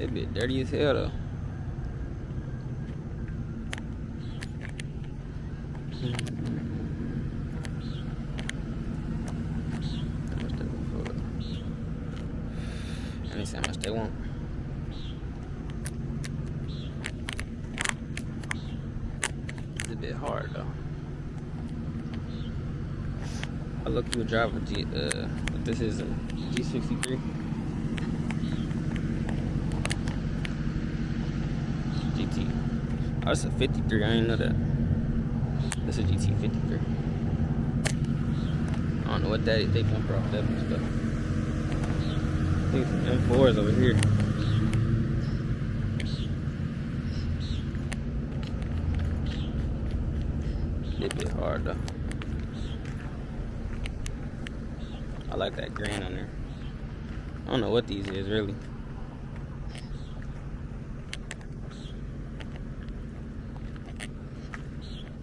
It bit dirty as hell though. Let me see how much they want. It's a bit hard though. I look you would drive a this is a G63. GT. Oh, it's a 53. I didn't know that. This is a GT 53. I don't know what that they bumper off that bitch, but I think some M4s over here. It's a bit hard though. I like that green on there. I don't know what these is really.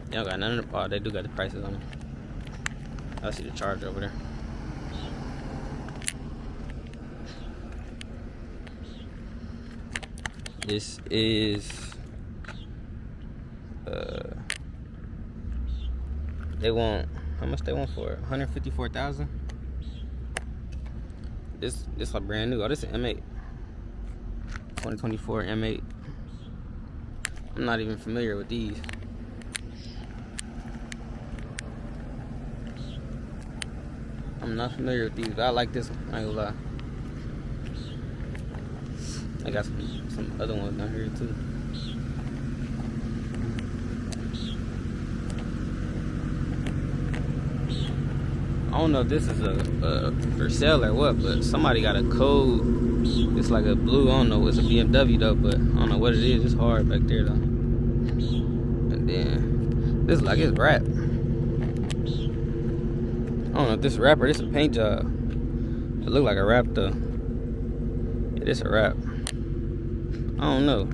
They don't got none of the, oh, they do got the prices on them. I see the charger over there. This is they want, how much they want for it? 154,000. This is brand new. Oh, this is an M8. 2024 M8. I'm not even familiar with these. I'm not familiar with these, but I like this one. I ain't gonna lie. I got some other ones down here too. I don't know if this is a for sale or what, but somebody got a code. It's like a blue. I don't know. It's a BMW though, but I don't know what it is. It's hard back there though. And then this is like it's wrapped. I don't know if this is wrap or this is a paint job. It look like a wrap though. Yeah, this a wrap. I don't know.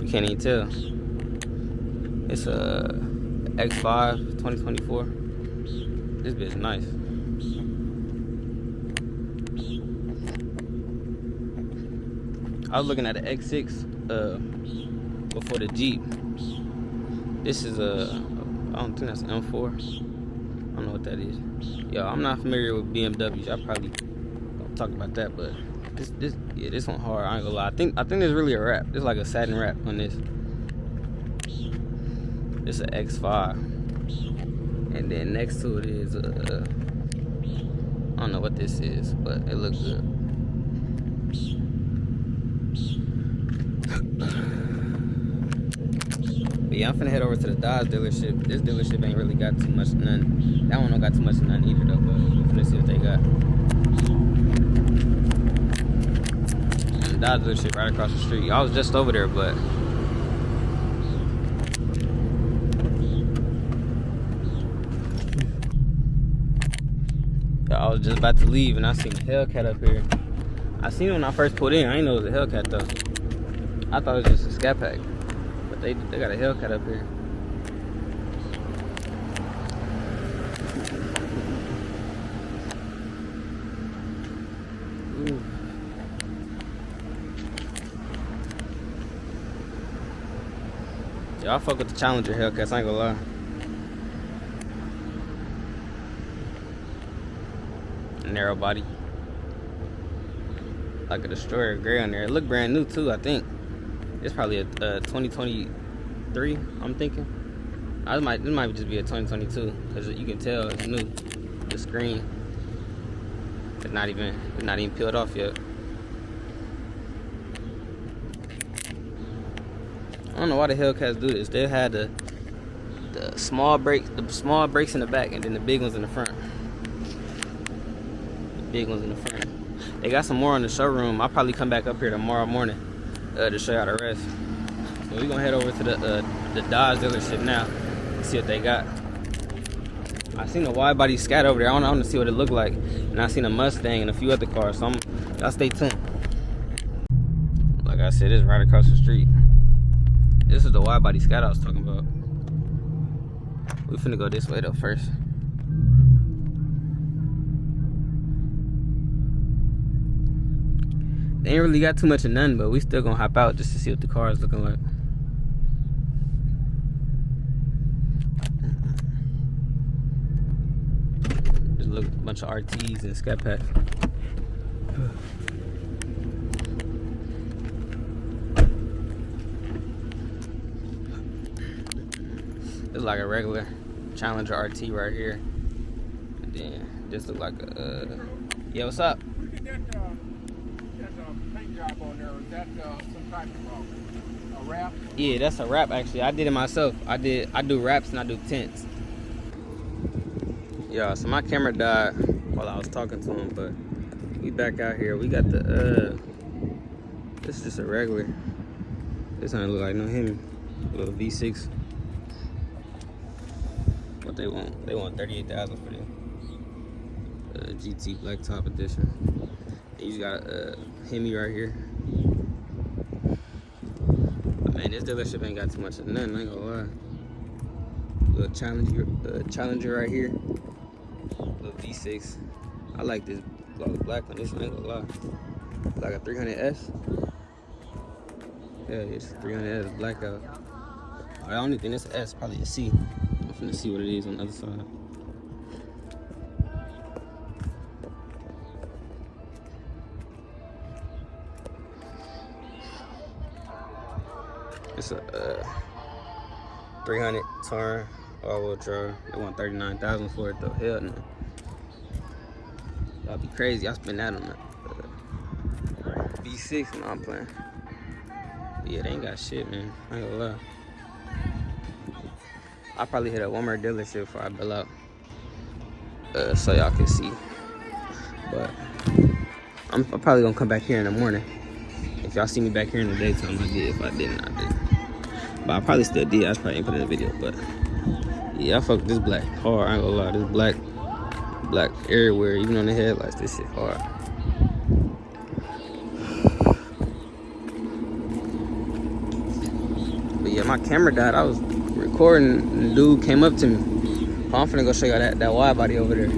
You can't even tell. It's a X5 2024. This bitch nice. I was looking at the X6 before the Jeep. This is a, I don't think that's an M4. I don't know what that is. Yo, I'm not familiar with BMWs. I probably don't talk about that, but this one hard. I ain't gonna lie. I think this really a wrap. This is like a satin wrap on this. It's an X5, and then next to it is I don't know what this is, but it looks good. But yeah, I'm finna head over to the Dodge dealership. This dealership ain't really got too much none. That one don't got too much none either though, but I'm finna see what they got. And the Dodge dealership right across the street. I was just over there, but I was just about to leave and I seen a Hellcat up here. I seen it when I first pulled in. I didn't know it was a Hellcat though. I thought it was just a Scat Pack. But they got a Hellcat up here. Ooh. Yeah, I fuck with the Challenger Hellcats, I ain't gonna lie. Narrow body. Like a Destroyer gray on there. It look brand new too, I think. It's probably a 2023, I'm thinking. It might just be a 2022, because you can tell it's new. The screen. It's not even peeled off yet. I don't know why the Hellcats do this. They had the small brakes in the back and then the big ones in the front. Big ones in the front. They got some more in the showroom. I'll probably come back up here tomorrow morning to show y'all the rest. So we're gonna head over to the Dodge dealership now and see what they got. I seen a wide body Scat over there. I want to see what it looked like, and I seen a Mustang and a few other cars. So y'all stay tuned. Like I said, it's right across the street. This is the wide body Scat I was talking about. We finna go this way though first. They ain't really got too much of none, but we still gonna hop out just to see what the car is looking like. Just look, a bunch of RTs and scat packs. It's like a regular Challenger RT right here. And then this look like a yeah, what's up? Look at that paint job on there. Is that some type of a wrap? Yeah, that's a wrap actually. I did it myself. I do wraps and I do tints. Yeah, so my camera died while I was talking to him, but we back out here. We got the this is just a regular. This don't look like no Hemi. Little V6. What they want? They want 38,000 for this. GT Blacktop Edition. He's got a Hemi right here. But man, this dealership ain't got too much of nothing, I ain't gonna lie. Little Challenger right here. Little V6. I like this black one, this one, I ain't gonna lie. Like a 300S. Yeah, it's 300S blackout. I don't even think it's an S, probably a C. I'm finna see what it is on the other side. It's a 300 turn all-wheel drive. They want 39,000 for it though. Hell no. That'd be crazy. I spend that on that V6. No, I'm playing. But yeah, they ain't got shit, man. I ain't gonna lie. I'll probably hit up one more dealership before I bill out, so y'all can see. But I'm probably gonna come back here in the morning. If y'all see me back here in the daytime, I did. If I didn't, I did. But I probably still did. I just probably ain't put it in the video. But yeah, I fuck with this black hard. I ain't gonna lie. This black everywhere, even on the headlights. This shit hard. But yeah, my camera died. I was recording, and the dude came up to me. I'm finna go show y'all that wide body over there.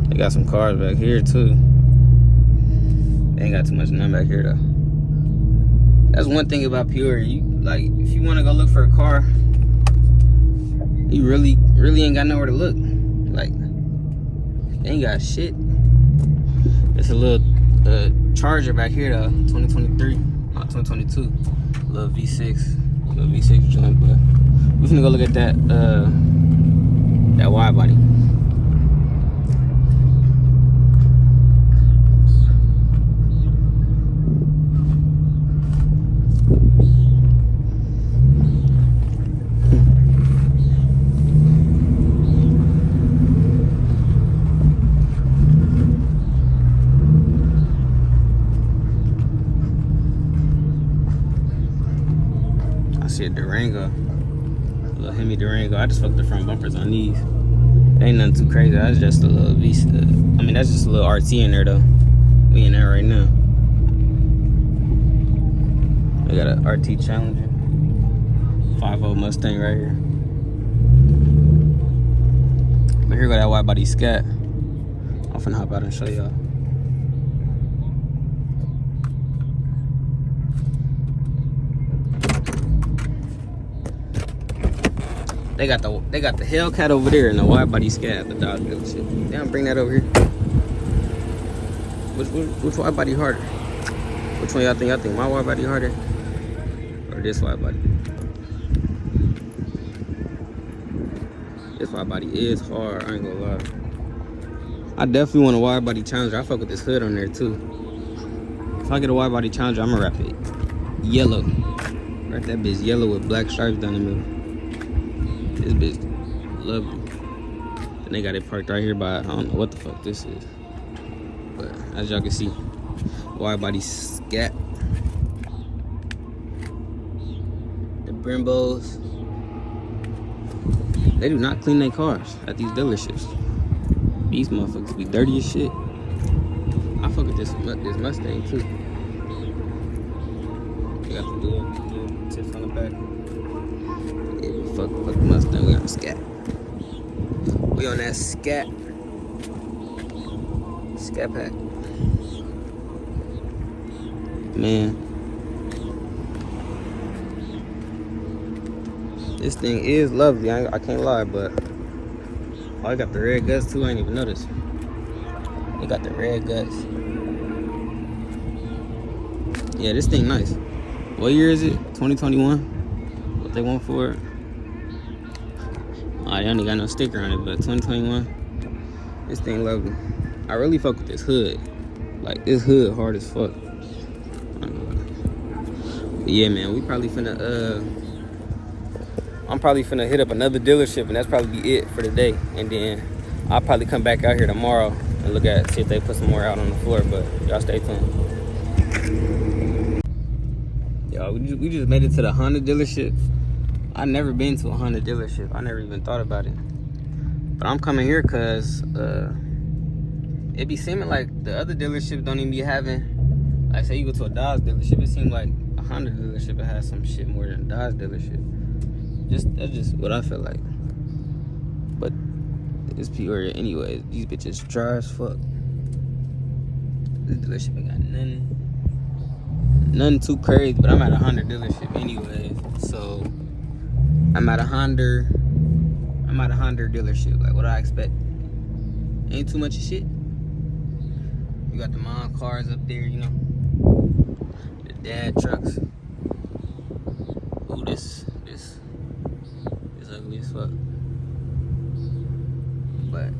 They got some cars back here too. They ain't got too much none back here though. That's one thing about Peoria. You like, if you want to go look for a car, you really ain't got nowhere to look. Like, they ain't got shit. There's a little Charger back here though, 2023, not 2022. Little V6 joint, but we finna go look at that wide body. I see a 𝘬𝘪𝑥, a little Hemi 𝘬𝘪𝑥. I just fucked the front bumpers on these. Ain't nothing too crazy. That's just a little I mean, that's just a little RT in there though. We in there right now. We got an RT Challenger, 5.0 Mustang right here. But here go that wide body scat. I'm finna hop out and show y'all. They got the Hellcat over there and the wide body scat at the Dodge dealership. Damn, bring that over here. Which wide body harder? Which one y'all think? Y'all think my wide body harder, or this wide body? This wide body is hard. I ain't gonna lie. I definitely want a wide body Challenger. I fuck with this hood on there too. If I get a wide body Challenger, I'm gonna wrap it yellow. Wrap that bitch yellow with black stripes down the middle. This bitch lovely. And they got it parked right here by, I don't know what the fuck this is. But as y'all can see, wide body scat. Brembos. They do not clean their cars at these dealerships. These motherfuckers be dirty as shit. I fuck with this Mustang too. We got the dual tips on the back. Yeah, we fuck the Mustang. We on the scat. We on that scat pack. Man, this thing is lovely. I can't lie, but oh, I got the red guts too. I ain't even noticed. They got the red guts. Yeah, this thing nice. What year is it? 2021. What they want for it? Oh, they only got no sticker on it, but 2021. This thing lovely. I really fuck with this hood. Like, this hood hard as fuck. But yeah, man, we probably finna I'm probably finna hit up another dealership, and that's probably be it for the day. And then I'll probably come back out here tomorrow and look at see if they put some more out on the floor. But y'all stay tuned. Yo, we just made it to the Honda dealership. I never been to a Honda dealership. I never even thought about it. But I'm coming here because it be seeming like the other dealerships don't even be having, like say you go to a Dodge dealership, it seems like a Honda dealership it has some shit more than a Dodge dealership. That's just what I feel like. But it's Peoria anyways. These bitches dry as fuck. This dealership ain't got nothing too crazy, but I'm at a Honda dealership anyways. So I'm at a Honda dealership. Like, what do I expect? Ain't too much of shit. You got the mom cars up there, you know. The dad trucks. Ooh, this ugly as fuck. But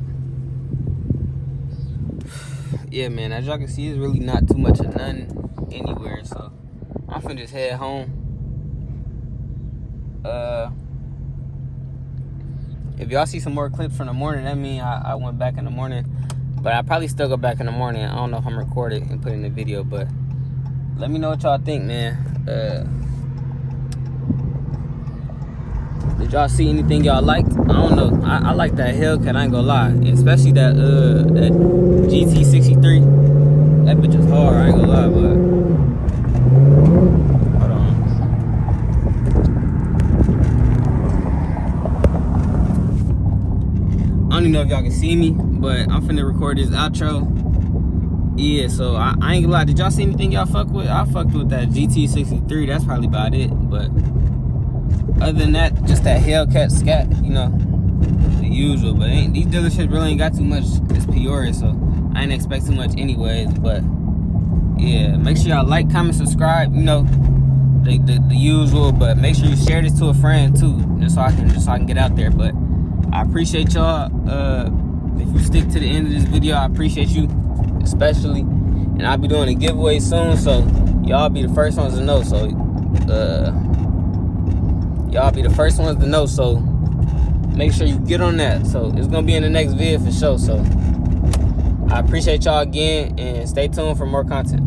yeah, man, as y'all can see, it's really not too much of nothing anywhere. So I'm finna just head home. If y'all see some more clips from the morning, that means I went back in the morning. But I probably still go back in the morning. I don't know if I'm recording and put in the video, but let me know what y'all think, man. Did y'all see anything y'all liked? I don't know. I like that Hellcat, I ain't gonna lie. Especially that GT63. That bitch is hard, I ain't gonna lie, but hold on. I don't even know if y'all can see me, but I'm finna record this outro. Yeah, so I ain't gonna lie. Did y'all see anything y'all fuck with? I fucked with that GT63. That's probably about it. But other than that, just that Hellcat scat, you know, the usual. But these dealerships really ain't got too much. It's Peoria, so I ain't expect too much anyways. But yeah, make sure y'all like, comment, subscribe. You know, the usual. But make sure you share this to a friend too, just so I can get out there. But I appreciate y'all. If you stick to the end of this video, I appreciate you, especially. And I'll be doing a giveaway soon, so y'all be the first ones to know. So y'all be the first ones to know. So make sure you get on that. So it's gonna be in the next video for sure. So I appreciate y'all again, and stay tuned for more content.